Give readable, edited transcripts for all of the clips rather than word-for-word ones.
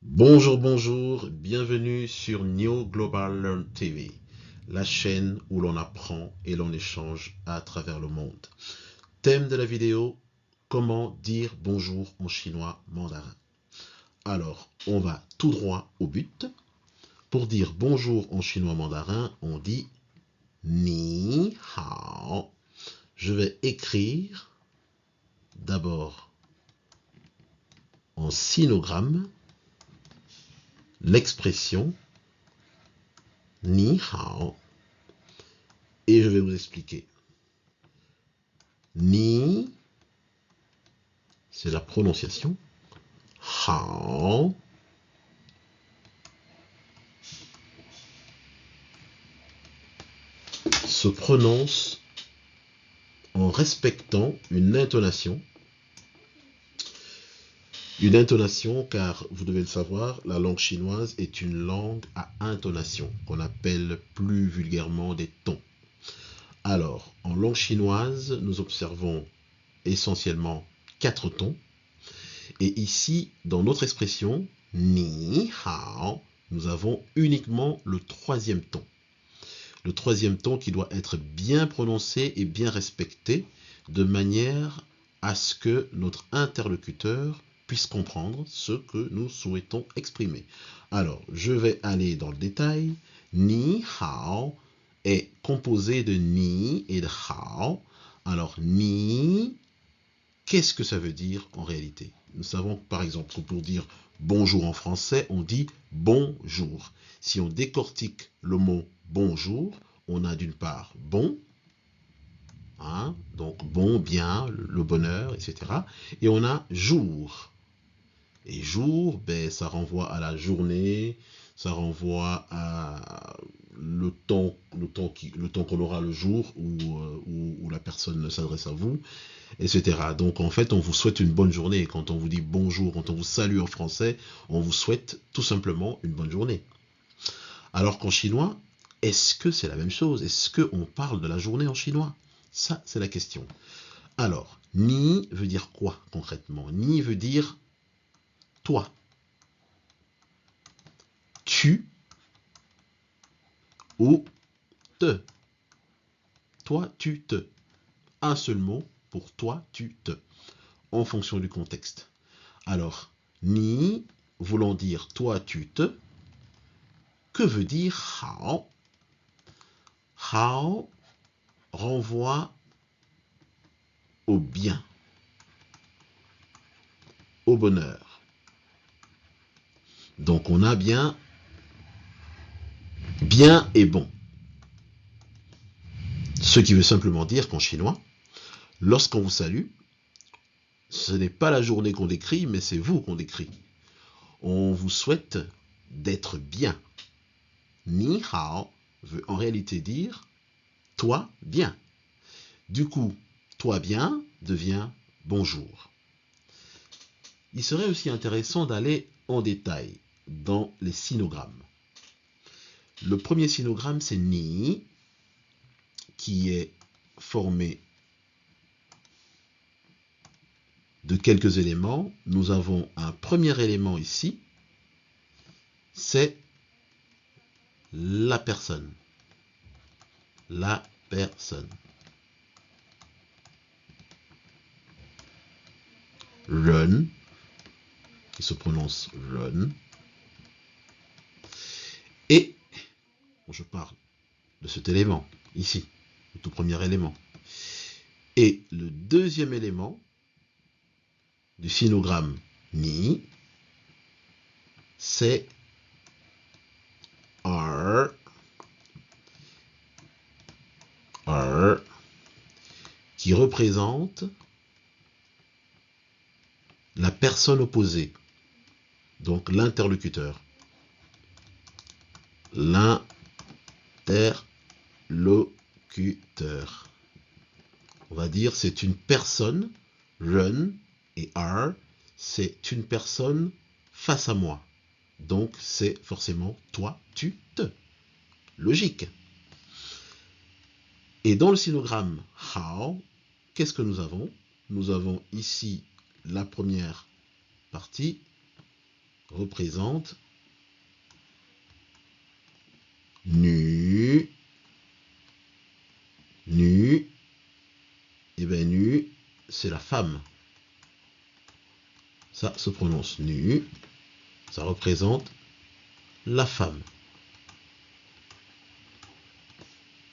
Bonjour, bonjour, bienvenue sur New Global Learn TV, la chaîne où l'on apprend et l'on échange à travers le monde. Thème de la vidéo, comment dire bonjour en chinois mandarin. Alors, on va tout droit au but. Pour dire bonjour en chinois mandarin, on dit ni hao. Je vais écrire d'abord en sinogramme l'expression ni hao et je vais vous expliquer. Ni, c'est la prononciation. Hao, se prononce en respectant une intonation. Une intonation, car vous devez le savoir, la langue chinoise est une langue à intonation, qu'on appelle plus vulgairement des tons. Alors, en langue chinoise, nous observons essentiellement 4 tons. Et ici, dans notre expression, ni hao, nous avons uniquement le 3e ton. Le 3e ton qui doit être bien prononcé et bien respecté, de manière à ce que notre interlocuteur puisse comprendre ce que nous souhaitons exprimer. Alors, je vais aller dans le détail. Ni hao est composé de ni et de hao. Alors, ni, qu'est-ce que ça veut dire en réalité? Nous savons par exemple que pour dire bonjour en français, on dit bonjour. Si on décortique le mot bonjour, on a d'une part bon, hein, donc bon, bien, le bonheur, etc. Et on a jour. Et jour, ben, ça renvoie à la journée, ça renvoie à le temps qu'on aura le jour où la personne s'adresse à vous, etc. Donc en fait, on vous souhaite une bonne journée. Quand on vous dit bonjour, quand on vous salue en français, on vous souhaite tout simplement une bonne journée. Alors qu'en chinois, est-ce que c'est la même chose? Est-ce qu'on parle de la journée en chinois? Ça, c'est la question. Alors, ni veut dire quoi concrètement? Ni veut dire toi, tu ou te. Toi, tu, te. Un seul mot pour toi, tu, te. En fonction du contexte. Alors, ni voulant dire toi, tu, te. Que veut dire hao? Hao renvoie au bien, au bonheur. Donc on a bien et bon. Ce qui veut simplement dire qu'en chinois, lorsqu'on vous salue, ce n'est pas la journée qu'on décrit, mais c'est vous qu'on décrit. On vous souhaite d'être bien. Ni hao veut en réalité dire toi bien. Du coup, toi bien devient bonjour. Il serait aussi intéressant d'aller en détail dans les sinogrammes. Le premier sinogramme, c'est ni, qui est formé de quelques éléments. Nous avons un premier élément ici, c'est la personne. La personne. Ren, qui se prononce Ren. Et, je parle de cet élément, ici, le tout premier élément. Et le deuxième élément du sinogramme ni, c'est R, qui représente la personne opposée, donc l'interlocuteur. L'interlocuteur. On va dire c'est une personne, Ren et R, c'est une personne face à moi. Donc c'est forcément toi, tu, te. Logique. Et dans le sinogramme hao, qu'est-ce que nous avons? Nous avons ici la première partie, représente nu, nu, et bien nu, c'est la femme. Ça se prononce nu, ça représente la femme.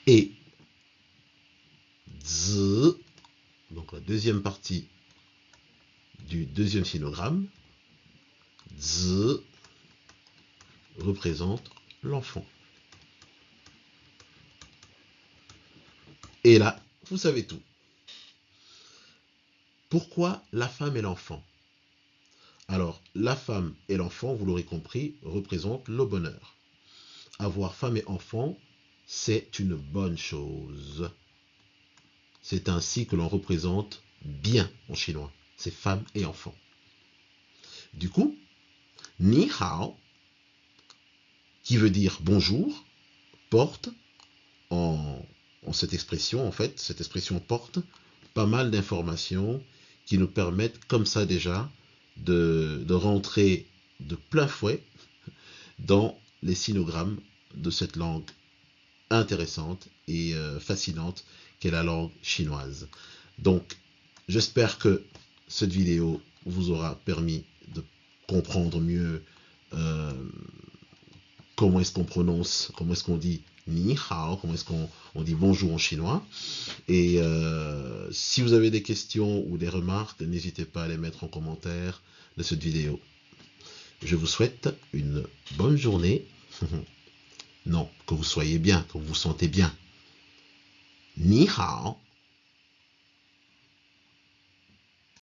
Et zi, donc la deuxième partie du deuxième sinogramme, zi représente l'enfant. Et là, vous savez tout. Pourquoi la femme et l'enfant? Alors, la femme et l'enfant, vous l'aurez compris, représentent le bonheur. Avoir femme et enfant, c'est une bonne chose. C'est ainsi que l'on représente bien en chinois. C'est femme et enfant. Du coup, ni hao, qui veut dire bonjour, porte en cette expression, en fait, cette expression porte pas mal d'informations qui nous permettent comme ça déjà de rentrer de plein fouet dans les sinogrammes de cette langue intéressante et fascinante qu'est la langue chinoise. Donc, j'espère que cette vidéo vous aura permis de comprendre mieux comment est-ce qu'on prononce, comment est-ce qu'on dit ni hao, comment est-ce qu'on dit bonjour en chinois. Et si vous avez des questions ou des remarques, n'hésitez pas à les mettre en commentaire de cette vidéo. Je vous souhaite une bonne journée. Non, que vous soyez bien, que vous vous sentez bien. Ni hao.